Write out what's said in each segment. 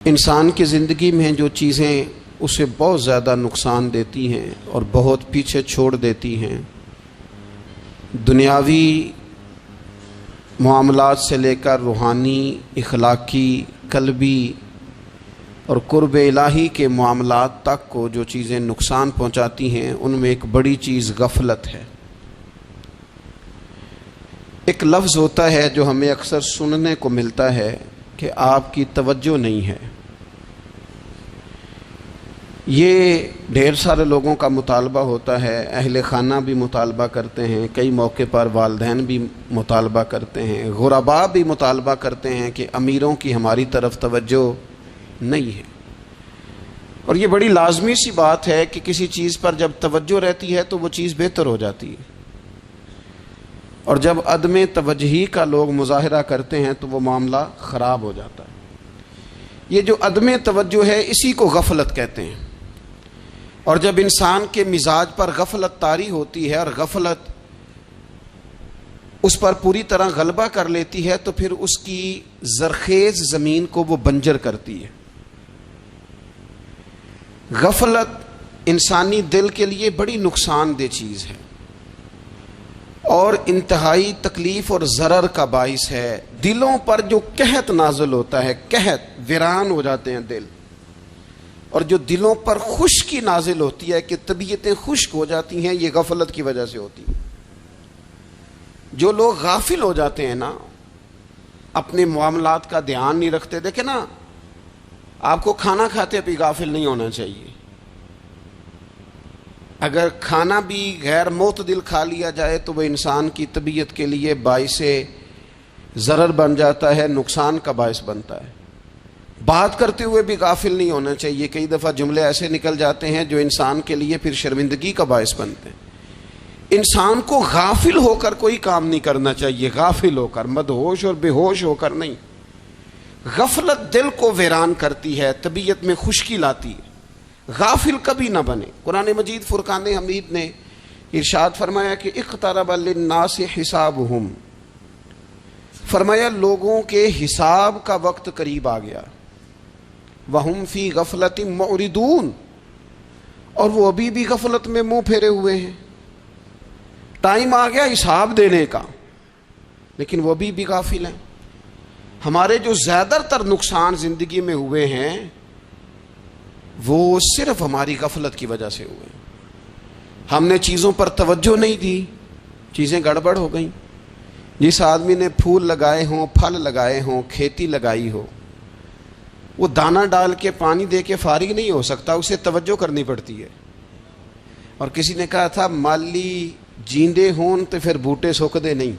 انسان کی زندگی میں جو چیزیں اسے بہت زیادہ نقصان دیتی ہیں اور بہت پیچھے چھوڑ دیتی ہیں، دنیاوی معاملات سے لے کر روحانی، اخلاقی، قلبی اور قرب الہی کے معاملات تک کو جو چیزیں نقصان پہنچاتی ہیں، ان میں ایک بڑی چیز غفلت ہے۔ ایک لفظ ہوتا ہے جو ہمیں اکثر سننے کو ملتا ہے کہ آپ کی توجہ نہیں ہے۔ یہ ڈھیر سارے لوگوں کا مطالبہ ہوتا ہے، اہل خانہ بھی مطالبہ کرتے ہیں، کئی موقع پر والدین بھی مطالبہ کرتے ہیں، غرباء بھی مطالبہ کرتے ہیں کہ امیروں کی ہماری طرف توجہ نہیں ہے۔ اور یہ بڑی لازمی سی بات ہے کہ کسی چیز پر جب توجہ رہتی ہے تو وہ چیز بہتر ہو جاتی ہے، اور جب عدم توجہی کا لوگ مظاہرہ کرتے ہیں تو وہ معاملہ خراب ہو جاتا ہے۔ یہ جو عدم توجہ ہے اسی کو غفلت کہتے ہیں، اور جب انسان کے مزاج پر غفلت طاری ہوتی ہے اور غفلت اس پر پوری طرح غلبہ کر لیتی ہے تو پھر اس کی زرخیز زمین کو وہ بنجر کرتی ہے۔ غفلت انسانی دل کے لیے بڑی نقصان دہ چیز ہے اور انتہائی تکلیف اور ضرر کا باعث ہے۔ دلوں پر جو قحط نازل ہوتا ہے، قحط، ویران ہو جاتے ہیں دل، اور جو دلوں پر خشکی نازل ہوتی ہے کہ طبیعتیں خشک ہو جاتی ہیں، یہ غفلت کی وجہ سے ہوتی ہے۔ جو لوگ غافل ہو جاتے ہیں نا، اپنے معاملات کا دھیان نہیں رکھتے، دیکھیں نا، آپ کو کھانا کھاتے بھی غافل نہیں ہونا چاہیے۔ اگر کھانا بھی غیر معتدل کھا لیا جائے تو وہ انسان کی طبیعت کے لیے باعث ضرر بن جاتا ہے، نقصان کا باعث بنتا ہے۔ بات کرتے ہوئے بھی غافل نہیں ہونا چاہیے، کئی دفعہ جملے ایسے نکل جاتے ہیں جو انسان کے لیے پھر شرمندگی کا باعث بنتے ہیں۔ انسان کو غافل ہو کر کوئی کام نہیں کرنا چاہیے، غافل ہو کر، مدہوش اور بے ہوش ہو کر نہیں۔ غفلت دل کو ویران کرتی ہے، طبیعت میں خشکی لاتی ہے۔ غافل کبھی نہ بنے۔ قرآن مجید فرقان حمید نے ارشاد فرمایا کہ اقترب للناس حسابہم، فرمایا لوگوں کے حساب کا وقت قریب آ گیا، وہم فی غفلت معرضون، اور وہ ابھی بھی غفلت میں منہ پھیرے ہوئے ہیں۔ ٹائم آ گیا حساب دینے کا، لیکن وہ ابھی بھی غافل ہیں۔ ہمارے جو زیادہ تر نقصان زندگی میں ہوئے ہیں وہ صرف ہماری غفلت کی وجہ سے ہوئے۔ ہم نے چیزوں پر توجہ نہیں دی، چیزیں گڑبڑ ہو گئیں۔ جس آدمی نے پھول لگائے ہوں، پھل لگائے ہوں، کھیتی لگائی ہو، وہ دانہ ڈال کے پانی دے کے فارغ نہیں ہو سکتا، اسے توجہ کرنی پڑتی ہے۔ اور کسی نے کہا تھا مالی جیندے ہون تو پھر بوٹے سوکھدے نہیں۔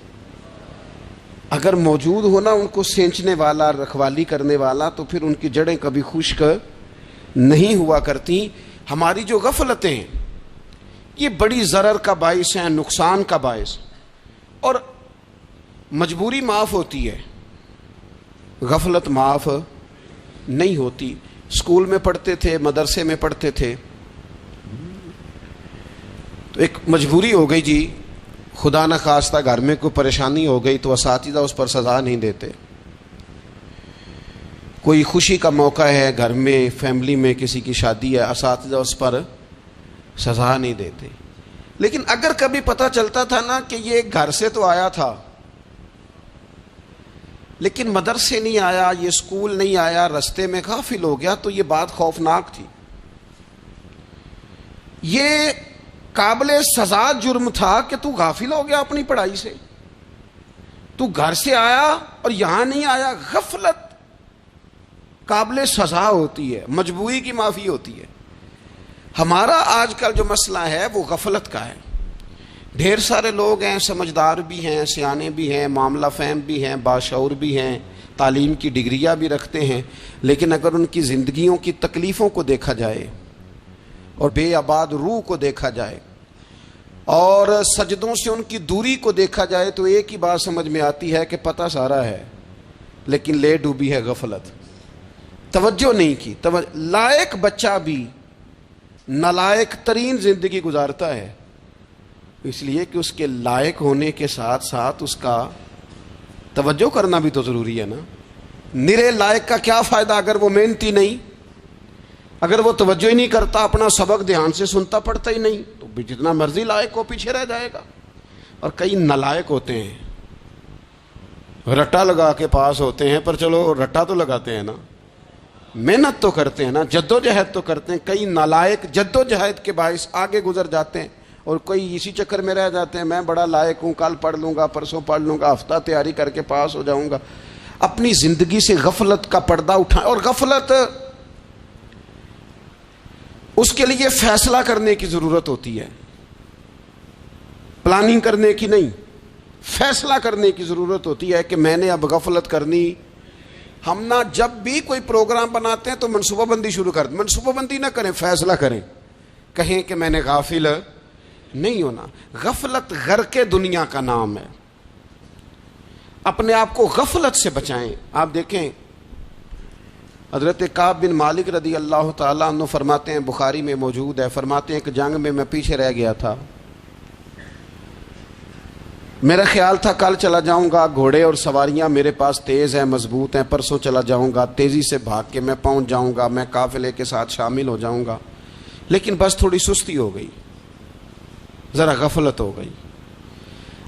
اگر موجود ہونا ان کو سینچنے والا، رکھوالی کرنے والا، تو پھر ان کی جڑیں کبھی خشک نہیں ہوا کرتی۔ ہماری جو غفلتیں ہیں یہ بڑی ضرر کا باعث ہیں، نقصان کا باعث، اور مجبوری معاف ہوتی ہے، غفلت معاف نہیں ہوتی۔ اسکول میں پڑھتے تھے، مدرسے میں پڑھتے تھے، تو ایک مجبوری ہو گئی جی، خدا نہ خواستہ گھر میں کوئی پریشانی ہو گئی تو اساتذہ اس پر سزا نہیں دیتے۔ کوئی خوشی کا موقع ہے گھر میں، فیملی میں کسی کی شادی ہے، اساتذہ اس پر سزا نہیں دیتے۔ لیکن اگر کبھی پتہ چلتا تھا نا کہ یہ گھر سے تو آیا تھا لیکن مدرسے نہیں آیا، یہ اسکول نہیں آیا، رستے میں غافل ہو گیا، تو یہ بات خوفناک تھی۔ یہ قابل سزا جرم تھا کہ تو غافل ہو گیا اپنی پڑھائی سے، تو گھر سے آیا اور یہاں نہیں آیا۔ غفلت قابل سزا ہوتی ہے، مجبوری کی معافی ہوتی ہے۔ ہمارا آج کل جو مسئلہ ہے وہ غفلت کا ہے۔ ڈھیر سارے لوگ ہیں، سمجھدار بھی ہیں، سیانے بھی ہیں، معاملہ فہم بھی ہیں، باشعور بھی ہیں، تعلیم کی ڈگریاں بھی رکھتے ہیں، لیکن اگر ان کی زندگیوں کی تکلیفوں کو دیکھا جائے اور بے آباد روح کو دیکھا جائے اور سجدوں سے ان کی دوری کو دیکھا جائے تو ایک ہی بات سمجھ میں آتی ہے کہ پتہ سارا ہے لیکن لے ڈوبی ہے غفلت، توجہ نہیں کی۔ لائق بچہ بھی نالائق ترین زندگی گزارتا ہے، اس لیے کہ اس کے لائق ہونے کے ساتھ ساتھ اس کا توجہ کرنا بھی تو ضروری ہے نا۔ نرے لائق کا کیا فائدہ اگر وہ محنتی نہیں، اگر وہ توجہ ہی نہیں کرتا، اپنا سبق دھیان سے سنتا پڑھتا ہی نہیں، تو جتنا مرضی لائق ہو پیچھے رہ جائے گا۔ اور کئی نالائق ہوتے ہیں، رٹا لگا کے پاس ہوتے ہیں، پر چلو رٹا تو لگاتے ہیں نا، محنت تو کرتے ہیں نا، جدوجہد تو کرتے ہیں۔ کئی نالائق جدوجہد کے باعث آگے گزر جاتے ہیں، اور کوئی اسی چکر میں رہ جاتے ہیں، میں بڑا لائق ہوں، کل پڑھ لوں گا، پرسوں پڑھ لوں گا، ہفتہ تیاری کر کے پاس ہو جاؤں گا۔ اپنی زندگی سے غفلت کا پردہ اٹھائیں، اور غفلت اس کے لیے فیصلہ کرنے کی ضرورت ہوتی ہے، پلاننگ کرنے کی نہیں، فیصلہ کرنے کی ضرورت ہوتی ہے کہ میں نے اب غفلت کرنی۔ ہم نہ جب بھی کوئی پروگرام بناتے ہیں تو منصوبہ بندی شروع کر دیں، منصوبہ بندی نہ کریں، فیصلہ کریں، کہیں کہ میں نے غافل نہیں ہونا۔ غفلت غرق دنیا کا نام ہے، اپنے آپ کو غفلت سے بچائیں۔ آپ دیکھیں حضرت کعب بن مالک رضی اللہ تعالیٰ عنہ فرماتے ہیں، بخاری میں موجود ہے، فرماتے ہیں کہ جنگ میں پیچھے رہ گیا تھا، میرا خیال تھا کل چلا جاؤں گا، گھوڑے اور سواریاں میرے پاس تیز ہیں، مضبوط ہیں، پرسوں چلا جاؤں گا، تیزی سے بھاگ کے میں پہنچ جاؤں گا، میں قافلے کے ساتھ شامل ہو جاؤں گا، لیکن بس تھوڑی سستی ہو گئی، ذرا غفلت ہو گئی۔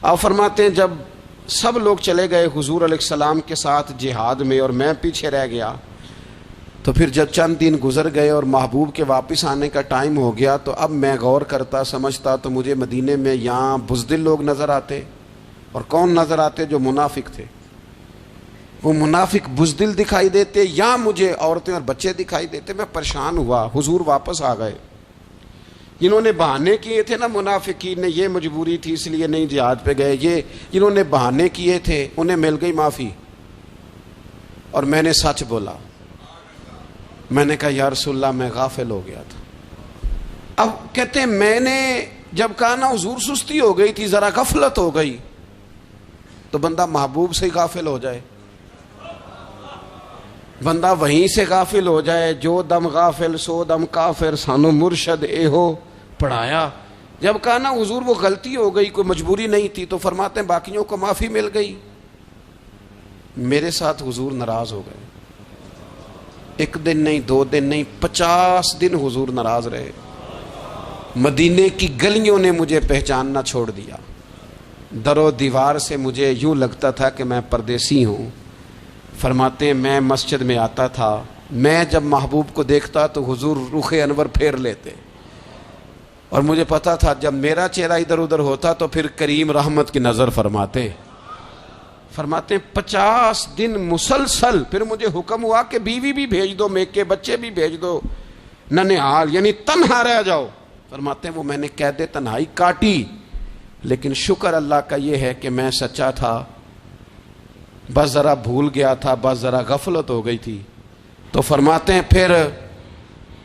آپ فرماتے ہیں جب سب لوگ چلے گئے حضور علیہ السلام کے ساتھ جہاد میں اور میں پیچھے رہ گیا، تو پھر جب چند دن گزر گئے اور محبوب کے واپس آنے کا ٹائم ہو گیا، تو اب میں غور کرتا سمجھتا تو مجھے مدینے میں یہاں بزدل لوگ نظر آتے، اور کون نظر آتے؟ جو منافق تھے، وہ منافق بزدل دکھائی دیتے، یا مجھے عورتیں اور بچے دکھائی دیتے۔ میں پریشان ہوا، حضور واپس آ گئے۔ جنہوں نے بہانے کیے تھے نا منافقین نے، یہ مجبوری تھی اس لیے نہیں جہاد پہ گئے، یہ جنہوں نے بہانے کیے تھے انہیں مل گئی معافی، اور میں نے سچ بولا، میں نے کہا یا رسول اللہ میں غافل ہو گیا تھا۔ اب کہتے ہیں میں نے جب کہا نا حضور سستی ہو گئی تھی، ذرا غفلت ہو گئی، تو بندہ محبوب سے غافل ہو جائے، بندہ وہیں سے غافل ہو جائے۔ جو دم غافل سو دم کافر، سانو مرشد اے ہو پڑھایا۔ جب کہا نا حضور وہ غلطی ہو گئی، کوئی مجبوری نہیں تھی، تو فرماتے ہیں باقیوں کو معافی مل گئی، میرے ساتھ حضور ناراض ہو گئے۔ ایک دن نہیں، 2 دن نہیں، 50 دن حضور ناراض رہے۔ مدینے کی گلیوں نے مجھے پہچاننا چھوڑ دیا، در و دیوار سے مجھے یوں لگتا تھا کہ میں پردیسی ہوں۔ فرماتے ہیں میں مسجد میں آتا تھا، میں جب محبوب کو دیکھتا تو حضور رخ انور پھیر لیتے، اور مجھے پتا تھا جب میرا چہرہ ادھر ادھر ہوتا تو پھر کریم رحمت کی نظر فرماتے۔ فرماتے ہیں 50 دن مسلسل، پھر مجھے حکم ہوا کہ بیوی بھی بھیج دو، میک کے بچے بھی بھیج دو، ننھال یعنی تنہا رہ جاؤ۔ فرماتے ہیں وہ میں نے قید تنہائی کاٹی، لیکن شکر اللہ کا یہ ہے کہ میں سچا تھا، بس ذرا بھول گیا تھا، بس ذرا غفلت ہو گئی تھی۔ تو فرماتے ہیں پھر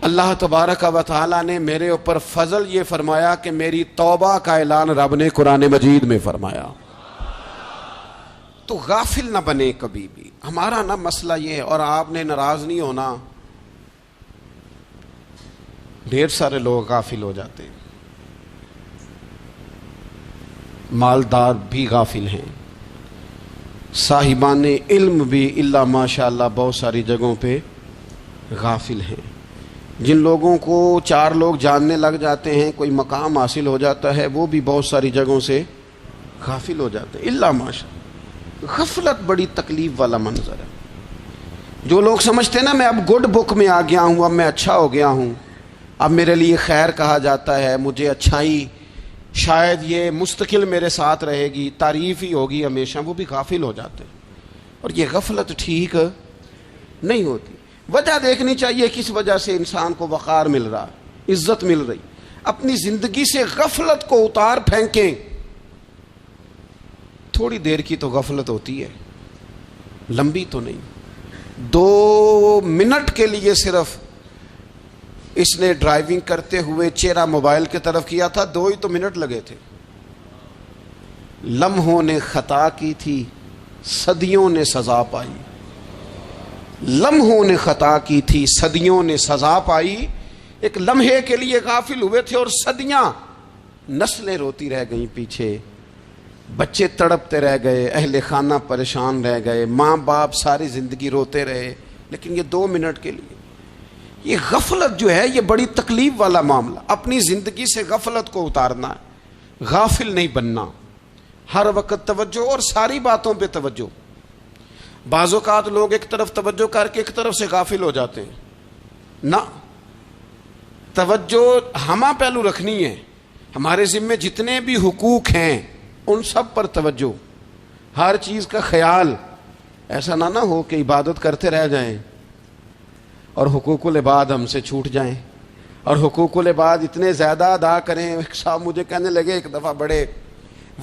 اللہ تبارک و تعالیٰ نے میرے اوپر فضل یہ فرمایا کہ میری توبہ کا اعلان رب نے قرآن مجید میں فرمایا۔ تو غافل نہ بنے کبھی بھی، ہمارا نہ مسئلہ یہ ہے، اور آپ نے ناراض نہیں ہونا۔ ڈھیر سارے لوگ غافل ہو جاتے ہیں، مالدار بھی غافل ہیں، صاحبان علم بھی الا ماشاء اللہ بہت ساری جگہوں پہ غافل ہیں۔ جن لوگوں کو 4 لوگ جاننے لگ جاتے ہیں، کوئی مقام حاصل ہو جاتا ہے، وہ بھی بہت ساری جگہوں سے غافل ہو جاتے ہیں الا ماشاء اللہ۔ غفلت بڑی تکلیف والا منظر ہے۔ جو لوگ سمجھتے ہیں نا میں اب گڈ بک میں آ گیا ہوں، اب میں اچھا ہو گیا ہوں، اب میرے لیے خیر کہا جاتا ہے، مجھے اچھائی شاید یہ مستقل میرے ساتھ رہے گی، تعریف ہی ہوگی ہمیشہ، وہ بھی غافل ہو جاتے ہیں۔ اور یہ غفلت ٹھیک نہیں ہوتی۔ وجہ دیکھنی چاہیے کس وجہ سے انسان کو وقار مل رہا، عزت مل رہی۔ اپنی زندگی سے غفلت کو اتار پھینکیں۔ تھوڑی دیر کی تو غفلت ہوتی ہے، لمبی تو نہیں۔ 2 منٹ کے لیے صرف اس نے ڈرائیونگ کرتے ہوئے چہرہ موبائل کی طرف کیا تھا، 2 ہی تو منٹ لگے تھے۔ لمحوں نے خطا کی تھی، صدیوں نے سزا پائی۔ لمحوں نے خطا کی تھی، صدیوں نے سزا پائی۔ ایک لمحے کے لیے غافل ہوئے تھے اور صدیاں، نسلیں روتی رہ گئیں پیچھے۔ بچے تڑپتے رہ گئے، اہل خانہ پریشان رہ گئے، ماں باپ ساری زندگی روتے رہے، لیکن یہ 2 منٹ کے لیے یہ غفلت جو ہے یہ بڑی تکلیف والا معاملہ. اپنی زندگی سے غفلت کو اتارنا ہے، غافل نہیں بننا، ہر وقت توجہ اور ساری باتوں پہ توجہ. بعض اوقات لوگ ایک طرف توجہ کر کے ایک طرف سے غافل ہو جاتے ہیں. نہ، توجہ ہمہ پہلو رکھنی ہے. ہمارے ذمے جتنے بھی حقوق ہیں ان سب پر توجہ، ہر چیز کا خیال. ایسا نہ ہو کہ عبادت کرتے رہ جائیں اور حقوق العباد ہم سے چھوٹ جائیں، اور حقوق العباد اتنے زیادہ ادا کریں. صاحب مجھے کہنے لگے ایک دفعہ بڑے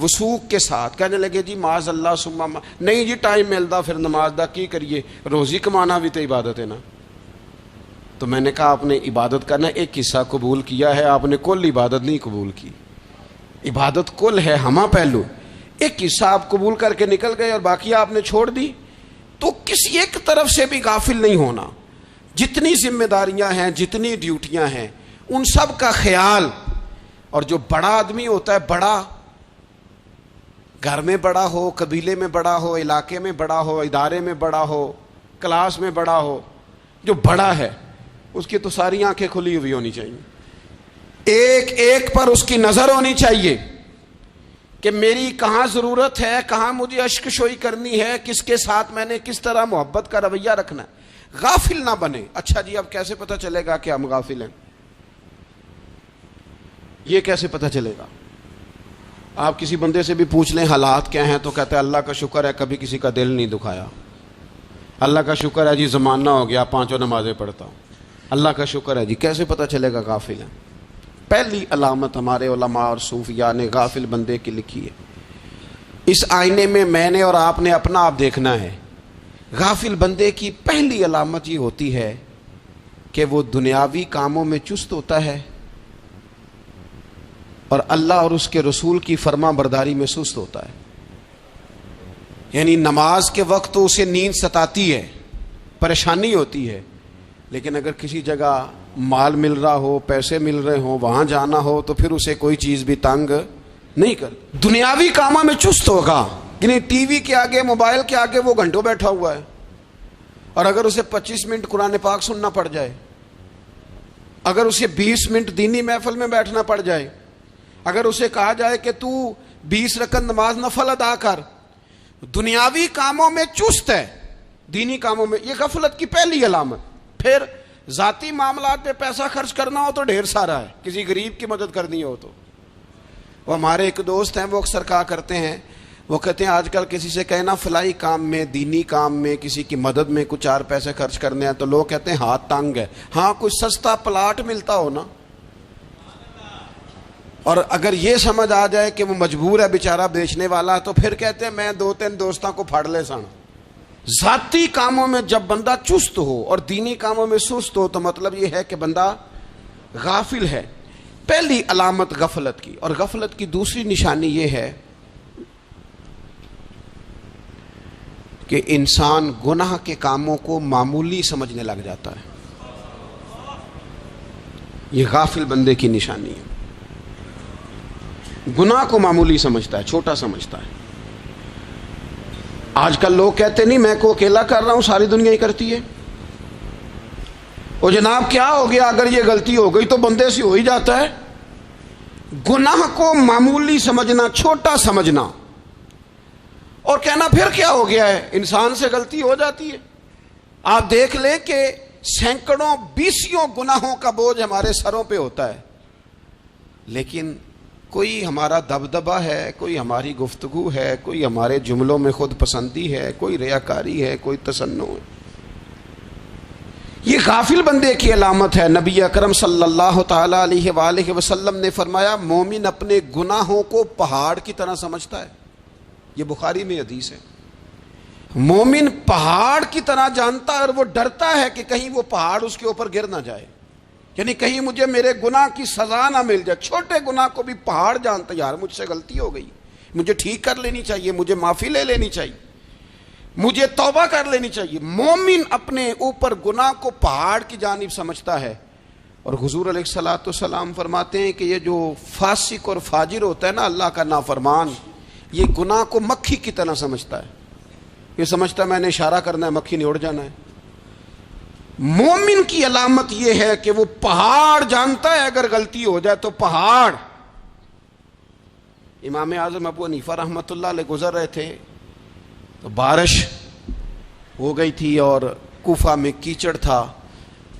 وثوق کے ساتھ کہنے لگے جی معاذ اللہ سما نہیں جی ٹائم ملتا پھر نماز دا کی کریے، روزی کمانا بھی تو عبادت ہے نا. تو میں نے کہا آپ نے عبادت کرنا ایک حصہ قبول کیا ہے، آپ نے کل عبادت نہیں قبول کی. عبادت کل ہے، ہمہ پہلو. ایک حصہ آپ قبول کر کے نکل گئے اور باقی آپ نے چھوڑ دی. تو کسی ایک طرف سے بھی غافل نہیں ہونا. جتنی ذمہ داریاں ہیں، جتنی ڈیوٹیاں ہیں، ان سب کا خیال. اور جو بڑا آدمی ہوتا ہے، بڑا گھر میں بڑا ہو، قبیلے میں بڑا ہو، علاقے میں بڑا ہو، ادارے میں بڑا ہو، کلاس میں بڑا ہو، جو بڑا ہے اس کی تو ساری آنکھیں کھلی ہوئی ہونی چاہیے. ایک ایک پر اس کی نظر ہونی چاہیے کہ میری کہاں ضرورت ہے، کہاں مجھے اشک شوئی کرنی ہے، کس کے ساتھ میں نے کس طرح محبت کا رویہ رکھنا ہے. غافل نہ بنے. اچھا جی اب کیسے پتہ چلے گا کہ ہم غافل ہیں؟ یہ کیسے پتہ چلے گا؟ آپ کسی بندے سے بھی پوچھ لیں حالات کیا ہیں تو کہتا ہے اللہ کا شکر ہے کبھی کسی کا دل نہیں دکھایا، اللہ کا شکر ہے جی زمانہ ہو گیا 5 نمازیں پڑھتا ہوں، اللہ کا شکر ہے جی. کیسے پتہ چلے گا غافل ہیں؟ پہلی علامت ہمارے علماء اور صوفیاء نے غافل بندے کی لکھی ہے. اس آئینے میں میں نے اور آپ نے اپنا آپ دیکھنا ہے. غافل بندے کی پہلی علامت یہ ہوتی ہے کہ وہ دنیاوی کاموں میں چست ہوتا ہے اور اللہ اور اس کے رسول کی فرما برداری میں سست ہوتا ہے. یعنی نماز کے وقت تو اسے نیند ستاتی ہے، پریشانی ہوتی ہے، لیکن اگر کسی جگہ مال مل رہا ہو، پیسے مل رہے ہوں، وہاں جانا ہو تو پھر اسے کوئی چیز بھی تنگ نہیں کر. دنیاوی کاموں میں چست ہوگا، یعنی ٹی وی کے آگے، موبائل کے آگے وہ گھنٹوں بیٹھا ہوا ہے. اور اگر اسے 25 منٹ قرآن پاک سننا پڑ جائے، اگر اسے 20 منٹ دینی محفل میں بیٹھنا پڑ جائے، اگر اسے کہا جائے کہ تو 20 رکعت نماز نفل ادا کر، دنیاوی کاموں میں چست ہے، دینی کاموں میں، یہ غفلت کی پہلی علامت. پھر ذاتی معاملات پہ پیسہ خرچ کرنا ہو تو ڈھیر سارا ہے، کسی غریب کی مدد کرنی ہو تو. وہ ہمارے ایک دوست ہیں، وہ اکثر کہا کرتے ہیں، وہ کہتے ہیں آج کل کسی سے کہنا فلائی کام میں، دینی کام میں، کسی کی مدد میں کچھ 4 پیسے خرچ کرنے ہیں تو لوگ کہتے ہیں ہاتھ تنگ ہے. ہاں کوئی سستا پلاٹ ملتا ہو نا، اور اگر یہ سمجھ آ جائے کہ وہ مجبور ہے بیچارہ بیچنے والا، تو پھر کہتے ہیں میں 2-3 دوستوں کو پھاڑ لے سن. ذاتی کاموں میں جب بندہ چست ہو اور دینی کاموں میں سست ہو تو مطلب یہ ہے کہ بندہ غافل ہے. پہلی علامت غفلت کی. اور غفلت کی دوسری نشانی یہ ہے کہ انسان گناہ کے کاموں کو معمولی سمجھنے لگ جاتا ہے. یہ غافل بندے کی نشانی ہے. گناہ کو معمولی سمجھتا ہے، چھوٹا سمجھتا ہے. آج کل لوگ کہتے نہیں میں کو اکیلا کر رہا ہوں، ساری دنیا ہی کرتی ہے. وہ جناب کیا ہو گیا، اگر یہ غلطی ہو گئی تو بندے سے ہو ہی جاتا ہے. گناہ کو معمولی سمجھنا، چھوٹا سمجھنا اور کہنا پھر کیا ہو گیا ہے، انسان سے غلطی ہو جاتی ہے. آپ دیکھ لیں کہ سینکڑوں بیسیوں گناہوں کا بوجھ ہمارے سروں پہ ہوتا ہے، لیکن کوئی ہمارا دبدبہ ہے، کوئی ہماری گفتگو ہے، کوئی ہمارے جملوں میں خود پسندی ہے، کوئی ریاکاری ہے، کوئی تصنع ہے. یہ غافل بندے کی علامت ہے. نبی اکرم صلی اللہ تعالی علیہ وآلہ وسلم نے فرمایا مومن اپنے گناہوں کو پہاڑ کی طرح سمجھتا ہے. یہ بخاری میں حدیث ہے. مومن پہاڑ کی طرح جانتا ہے اور وہ ڈرتا ہے کہ کہیں وہ پہاڑ اس کے اوپر گر نہ جائے، یعنی کہیں مجھے میرے گناہ کی سزا نہ مل جائے. چھوٹے گناہ کو بھی پہاڑ جانتا، یار مجھ سے غلطی ہو گئی، مجھے ٹھیک کر لینی چاہیے، مجھے معافی لے لینی چاہیے، مجھے توبہ کر لینی چاہیے. مومن اپنے اوپر گناہ کو پہاڑ کی جانب سمجھتا ہے. اور حضور علیہ الصلوۃ والسلام فرماتے ہیں کہ یہ جو فاسق اور فاجر ہوتا ہے نا، اللہ کا نافرمان، یہ گناہ کو مکھی کی طرح سمجھتا ہے. یہ سمجھتا ہے میں نے اشارہ کرنا ہے مکھی نے اڑ جانا ہے. مومن کی علامت یہ ہے کہ وہ پہاڑ جانتا ہے اگر غلطی ہو جائے تو پہاڑ. امام اعظم ابو حنیفہ رحمۃ اللہ علیہ گزر رہے تھے تو بارش ہو گئی تھی اور کوفہ میں کیچڑ تھا,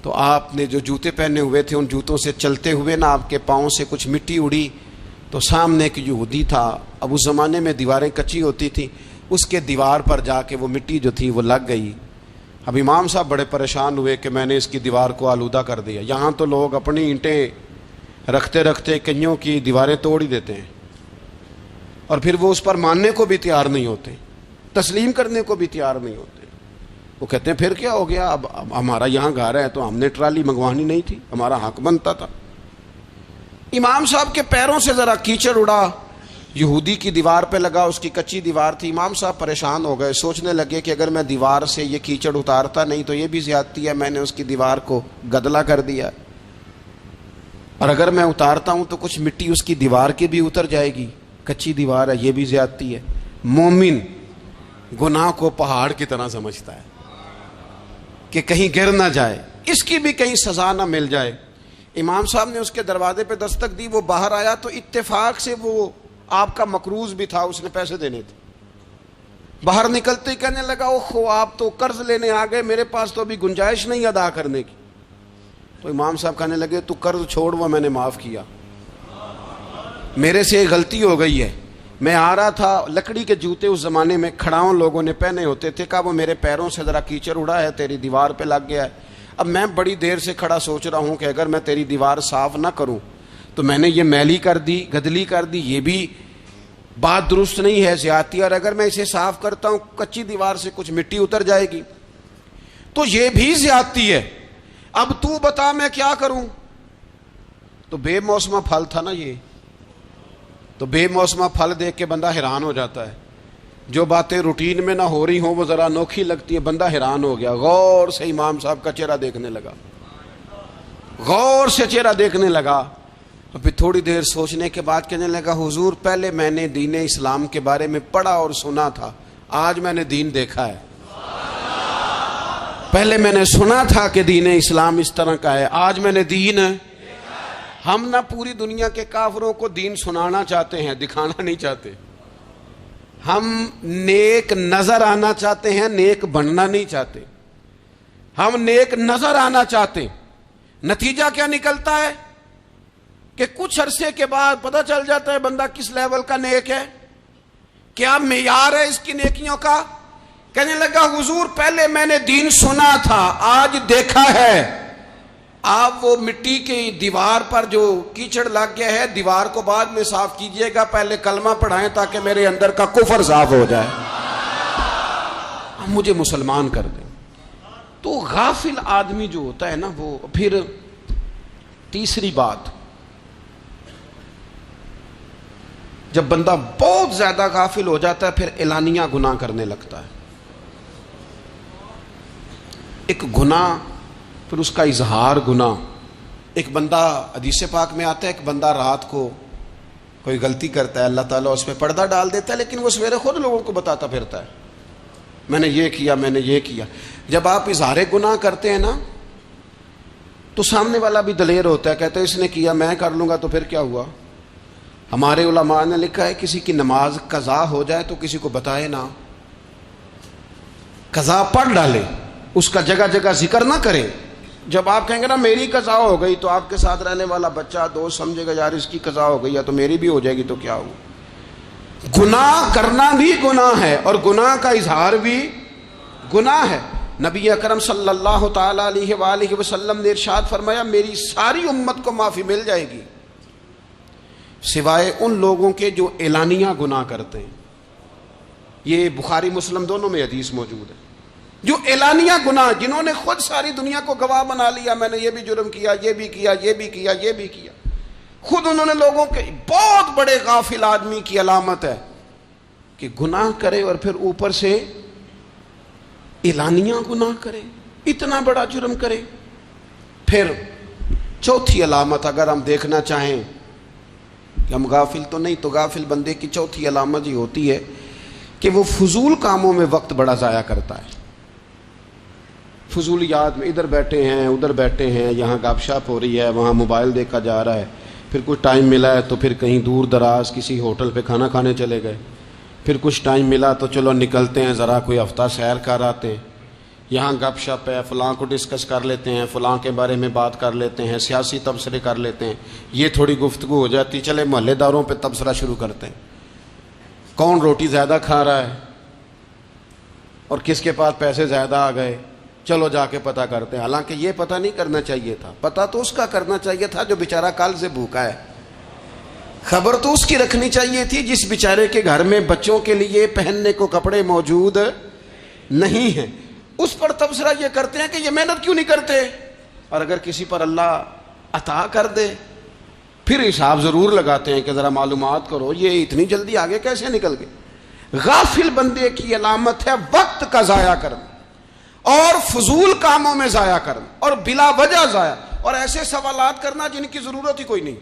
تو آپ نے جو جوتے پہنے ہوئے تھے ان جوتوں سے چلتے ہوئے نا آپ کے پاؤں سے کچھ مٹی اڑی, تو سامنے ایک یہودی تھا, اب اس زمانے میں دیواریں کچی ہوتی تھی, اس کے دیوار پر جا کے وہ مٹی جو تھی وہ لگ گئی. اب امام صاحب بڑے پریشان ہوئے کہ میں نے اس کی دیوار کو آلودہ کر دیا. یہاں تو لوگ اپنی اینٹیں رکھتے رکھتے کئیوں کی دیواریں توڑ ہی دیتے ہیں, اور پھر وہ اس پر ماننے کو بھی تیار نہیں ہوتے, تسلیم کرنے کو بھی تیار نہیں ہوتے. وہ کہتے ہیں پھر کیا ہو گیا, اب ہمارا یہاں گھر ہے تو ہم نے ٹرالی منگوانی نہیں تھی, ہمارا حق بنتا تھا. امام صاحب کے پیروں سے ذرا کیچڑ اڑا, یہودی کی دیوار پہ لگا, اس کی کچی دیوار تھی. امام صاحب پریشان ہو گئے, سوچنے لگے کہ اگر میں دیوار سے یہ کیچڑ اتارتا نہیں تو یہ بھی زیادتی ہے, میں نے اس کی دیوار کو گدلا کر دیا, اور اگر میں اتارتا ہوں تو کچھ مٹی اس کی دیوار کی بھی اتر جائے گی, کچی دیوار ہے, یہ بھی زیادتی ہے. مومن گناہ کو پہاڑ کی طرح سمجھتا ہے کہ کہیں گر نہ جائے, اس کی بھی کہیں سزا نہ مل جائے. امام صاحب نے اس کے دروازے پہ دستک دی, وہ باہر آیا تو اتفاق سے وہ آپ کا مقروض بھی تھا, اس نے پیسے دینے تھے. باہر نکلتے ہی کہنے لگا اوہو آپ تو قرض لینے آ گئے, میرے پاس تو ابھی گنجائش نہیں ادا کرنے کی. تو امام صاحب کہنے لگے تو قرض چھوڑ, وہ میں نے معاف کیا, میرے سے غلطی ہو گئی ہے. میں آ رہا تھا, لکڑی کے جوتے اس زمانے میں کھڑاؤں لوگوں نے پہنے ہوتے تھے, کہا وہ میرے پیروں سے ذرا کیچڑ اڑا ہے, تیری دیوار پہ لگ گیا ہے. اب میں بڑی دیر سے کھڑا سوچ رہا ہوں کہ اگر میں تیری دیوار صاف نہ کروں تو میں نے یہ میلی کر دی, گدلی کر دی, یہ بھی بات درست نہیں ہے, زیادتی, اور اگر میں اسے صاف کرتا ہوں کچی دیوار سے کچھ مٹی اتر جائے گی تو یہ بھی زیادتی ہے. اب تو بتا میں کیا کروں. تو بے موسمہ پھل تھا نا یہ, تو بے موسمہ پھل دیکھ کے بندہ حیران ہو جاتا ہے. جو باتیں روٹین میں نہ ہو رہی ہوں وہ ذرا انوکھی لگتی ہے, بندہ حیران ہو گیا. غور سے امام صاحب کا چہرہ دیکھنے لگا, غور سے چہرہ دیکھنے لگا. اور پھر تھوڑی دیر سوچنے کے بعد کہنے لگا حضور پہلے میں نے دین اسلام کے بارے میں پڑھا اور سنا تھا, آج میں نے دین دیکھا ہے. پہلے میں نے سنا تھا کہ دین اسلام اس طرح کا ہے, آج میں نے دین. ہم نہ پوری دنیا کے کافروں کو دین سنانا چاہتے ہیں, دکھانا نہیں چاہتے. ہم نیک نظر آنا چاہتے ہیں, نیک بننا نہیں چاہتے. ہم نیک نظر آنا چاہتے. نتیجہ کیا نکلتا ہے کہ کچھ عرصے کے بعد پتہ چل جاتا ہے بندہ کس لیول کا نیک ہے, کیا معیار ہے اس کی نیکیوں کا. کہنے لگا حضور پہلے میں نے دین سنا تھا, آج دیکھا ہے. آپ وہ مٹی کی دیوار پر جو کیچڑ لگ گیا ہے, دیوار کو بعد میں صاف کیجئے گا, پہلے کلمہ پڑھائیں تاکہ میرے اندر کا کفر صاف ہو جائے, مجھے مسلمان کر دیں. تو غافل آدمی جو ہوتا ہے نا وہ. پھر تیسری بات, جب بندہ بہت زیادہ غافل ہو جاتا ہے پھر اعلانیہ گناہ کرنے لگتا ہے. ایک گناہ پھر اس کا اظہار گناہ. ایک بندہ, حدیث پاک میں آتا ہے, ایک بندہ رات کو کوئی غلطی کرتا ہے, اللہ تعالیٰ اس پہ پردہ ڈال دیتا ہے, لیکن وہ سویرے خود لوگوں کو بتاتا پھرتا ہے میں نے یہ کیا, میں نے یہ کیا. جب آپ اظہار گناہ کرتے ہیں نا تو سامنے والا بھی دلیر ہوتا ہے, کہتا ہے اس نے کیا میں کر لوں گا تو پھر کیا ہوا. ہمارے علماء نے لکھا ہے کسی کی نماز قضا ہو جائے تو کسی کو بتائے نہ, قضا پڑھ ڈالے, اس کا جگہ جگہ ذکر نہ کرے. جب آپ کہیں گے نا میری قضا ہو گئی تو آپ کے ساتھ رہنے والا بچہ دوست سمجھے گا یار اس کی قضا ہو گئی ہے تو میری بھی ہو جائے گی تو کیا ہو. گناہ کرنا بھی گناہ ہے اور گناہ کا اظہار بھی گناہ ہے. نبی اکرم صلی اللہ تعالی علیہ وآلہ وسلم نے ارشاد فرمایا میری ساری امت کو معافی مل جائے گی سوائے ان لوگوں کے جو اعلانیہ گناہ کرتے ہیں. یہ بخاری مسلم دونوں میں حدیث موجود ہے. جو اعلانیہ گناہ, جنہوں نے خود ساری دنیا کو گواہ بنا لیا, میں نے یہ بھی جرم کیا, یہ بھی کیا, یہ بھی کیا, یہ بھی کیا, خود انہوں نے لوگوں کے. بہت بڑے غافل آدمی کی علامت ہے کہ گناہ کرے اور پھر اوپر سے اعلانیہ گناہ کرے, اتنا بڑا جرم کرے. پھر چوتھی علامت اگر ہم دیکھنا چاہیں کہ ہم غافل تو نہیں. تو غافل بندے کی چوتھی علامت یہ ہوتی ہے کہ وہ فضول کاموں میں وقت بڑا ضائع کرتا ہے. فضولیات میں ادھر بیٹھے ہیں ادھر بیٹھے ہیں, یہاں گپ شپ ہو رہی ہے, وہاں موبائل دیکھا جا رہا ہے, پھر کچھ ٹائم ملا ہے تو پھر کہیں دور دراز کسی ہوٹل پہ کھانا کھانے چلے گئے, پھر کچھ ٹائم ملا تو چلو نکلتے ہیں ذرا کوئی ہفتہ سیر کر آتے ہیں, یہاں گپ شپ ہے, فلاں کو ڈسکس کر لیتے ہیں, فلاں کے بارے میں بات کر لیتے ہیں, سیاسی تبصرے کر لیتے ہیں, یہ تھوڑی گفتگو ہو جاتی, چلے محلے داروں پہ تبصرہ شروع کرتے ہیں, کون روٹی زیادہ کھا رہا ہے اور کس کے پاس پیسے زیادہ آ گئے, چلو جا کے پتہ کرتے ہیں. حالانکہ یہ پتہ نہیں کرنا چاہیے تھا, پتہ تو اس کا کرنا چاہیے تھا جو بیچارہ کل سے بھوکا ہے. خبر تو اس کی رکھنی چاہیے تھی جس بیچارے کے گھر میں بچوں کے لیے پہننے کو کپڑے موجود نہیں ہیں. اس پر تبصرہ یہ کرتے ہیں کہ یہ محنت کیوں نہیں کرتے, اور اگر کسی پر اللہ عطا کر دے پھر حساب ضرور لگاتے ہیں کہ ذرا معلومات کرو یہ اتنی جلدی آگے کیسے نکل گئے. غافل بندے کی علامت ہے وقت کا ضائع کرنا اور فضول کاموں میں ضائع کرنا اور بلا وجہ ضائع, اور ایسے سوالات کرنا جن کی ضرورت ہی کوئی نہیں,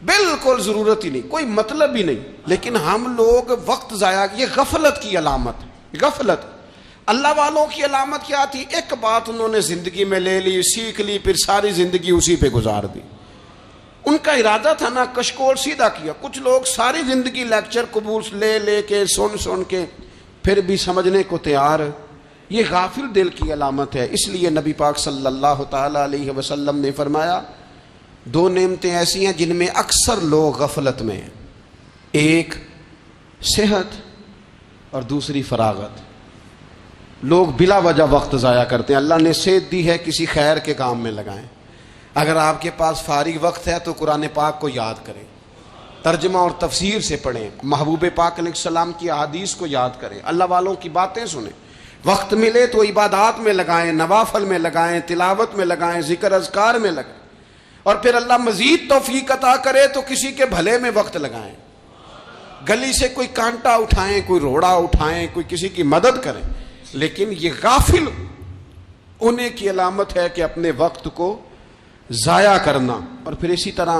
بالکل ضرورت ہی نہیں, کوئی مطلب ہی نہیں, لیکن ہم لوگ وقت ضائع. یہ غفلت کی علامت, غفلت. اللہ والوں کی علامت کیا تھی؟ ایک بات انہوں نے زندگی میں لے لی, سیکھ لی, پھر ساری زندگی اسی پہ گزار دی. ان کا ارادہ تھا نا کشکول سیدھا کیا. کچھ لوگ ساری زندگی لیکچر قبول لے کے سن کے پھر بھی سمجھنے کو تیار. یہ غافل دل کی علامت ہے. اس لیے نبی پاک صلی اللہ تعالی علیہ وسلم نے فرمایا دو نعمتیں ایسی ہیں جن میں اکثر لوگ غفلت میں ہیں, ایک صحت اور دوسری فراغت. لوگ بلا وجہ وقت ضائع کرتے ہیں. اللہ نے صحت دی ہے, کسی خیر کے کام میں لگائیں. اگر آپ کے پاس فارغ وقت ہے تو قرآن پاک کو یاد کریں, ترجمہ اور تفسیر سے پڑھیں, محبوب پاک علیہ السلام کی احادیث کو یاد کریں, اللہ والوں کی باتیں سنیں. وقت ملے تو عبادات میں لگائیں, نوافل میں لگائیں, تلاوت میں لگائیں, ذکر اذکار میں لگائیں, اور پھر اللہ مزید توفیق عطا کرے تو کسی کے بھلے میں وقت لگائیں. گلی سے کوئی کانٹا اٹھائیں, کوئی روڑا اٹھائیں, کوئی کسی کی مدد کریں. لیکن یہ غافل ہونے کی علامت ہے کہ اپنے وقت کو ضائع کرنا. اور پھر اسی طرح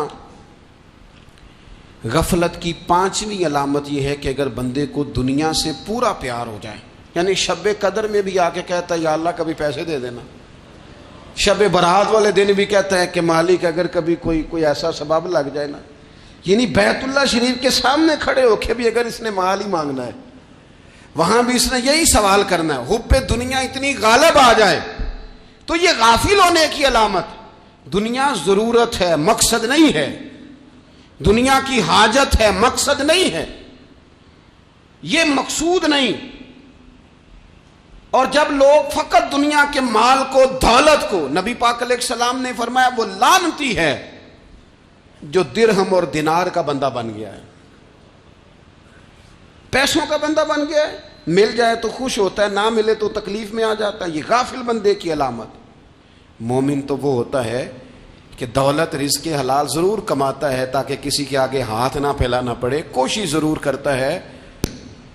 غفلت کی پانچویں علامت یہ ہے کہ اگر بندے کو دنیا سے پورا پیار ہو جائے, یعنی شب قدر میں بھی آ کے کہتا ہے یا اللہ کبھی پیسے دے دینا, شب برات والے دن بھی کہتا ہے کہ مالک اگر کبھی کوئی ایسا سبب لگ جائے نا, یعنی بیت اللہ شریف کے سامنے کھڑے ہو کے بھی اگر اس نے مال ہی مانگنا ہے وہاں بھی اس نے یہی سوال کرنا ہے, حب دنیا اتنی غالب آ جائے تو یہ غافل ہونے کی علامت. دنیا ضرورت ہے, مقصد نہیں ہے. دنیا کی حاجت ہے, مقصد نہیں ہے. یہ مقصود نہیں. اور جب لوگ فقط دنیا کے مال کو, دولت کو, نبی پاک علیہ السلام نے فرمایا وہ لعنتی ہے جو درہم اور دینار کا بندہ بن گیا ہے, پیسوں کا بندہ بن گیا ہے. مل جائے تو خوش ہوتا ہے, نہ ملے تو تکلیف میں آ جاتا ہے. یہ غافل بندے کی علامت. مومن تو وہ ہوتا ہے کہ دولت رزق حلال ضرور کماتا ہے تاکہ کسی کے آگے ہاتھ نہ پھیلانا پڑے, کوشش ضرور کرتا ہے,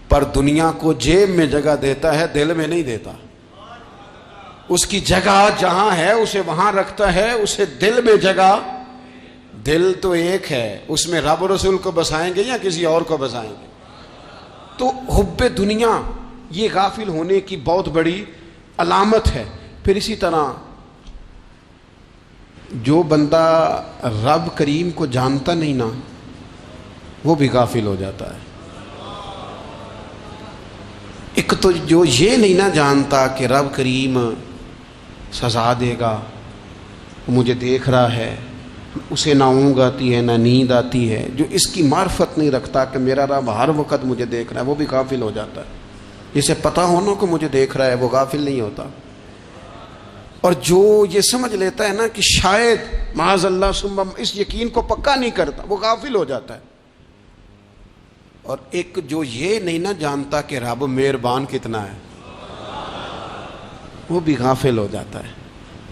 پر دنیا کو جیب میں جگہ دیتا ہے, دل میں نہیں دیتا. اس کی جگہ جہاں ہے اسے وہاں رکھتا ہے, اسے دل میں جگہ. دل تو ایک ہے, اس میں رب رسول کو بسائیں گے یا کسی اور کو بسائیں گے. تو حب دنیا یہ غافل ہونے کی بہت بڑی علامت ہے. پھر اسی طرح جو بندہ رب کریم کو جانتا نہیں نا وہ بھی غافل ہو جاتا ہے. ایک تو جو یہ نہیں نہ جانتا کہ رب کریم سزا دے گا, مجھے دیکھ رہا ہے, اسے نہ اونگ آتی ہے نہ نیند آتی ہے, جو اس کی معرفت نہیں رکھتا کہ میرا رب ہر وقت مجھے دیکھ رہا ہے, وہ بھی غافل ہو جاتا ہے. جسے پتہ ہونا کہ مجھے دیکھ رہا ہے وہ غافل نہیں ہوتا. اور جو یہ سمجھ لیتا ہے نا کہ شاید معاذ اللہ ثم اس یقین کو پکا نہیں کرتا, وہ غافل ہو جاتا ہے. اور ایک جو یہ نہیں نہ جانتا کہ رب مہربان کتنا ہے وہ بھی غافل ہو جاتا ہے.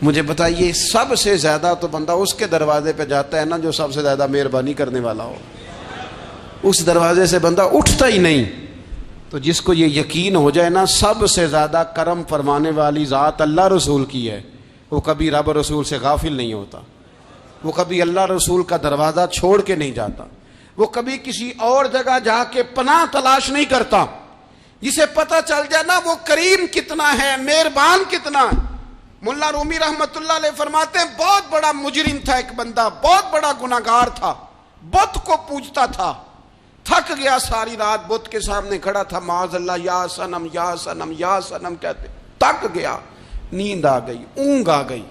مجھے بتائیے سب سے زیادہ تو بندہ اس کے دروازے پہ جاتا ہے نا جو سب سے زیادہ مہربانی کرنے والا ہو, اس دروازے سے بندہ اٹھتا ہی نہیں. تو جس کو یہ یقین ہو جائے نا سب سے زیادہ کرم فرمانے والی ذات اللہ رسول کی ہے, وہ کبھی رب رسول سے غافل نہیں ہوتا. وہ کبھی اللہ رسول کا دروازہ چھوڑ کے نہیں جاتا، وہ کبھی کسی اور جگہ جا کے پناہ تلاش نہیں کرتا. جسے پتہ چل جائے نا وہ کریم کتنا ہے، مہربان کتنا ہے. ملا رومی رحمت اللہ علیہ فرماتے ہیں بہت بڑا مجرم تھا ایک بندہ، بہت بڑا گناہگار تھا، بت کو پوجتا تھا، تھک گیا، ساری رات بت کے سامنے کھڑا تھا، معاذ اللہ یا صنم یا صنم یا صنم کہتے، تھک گیا، نیند آ گئی، اونگ آ گئی.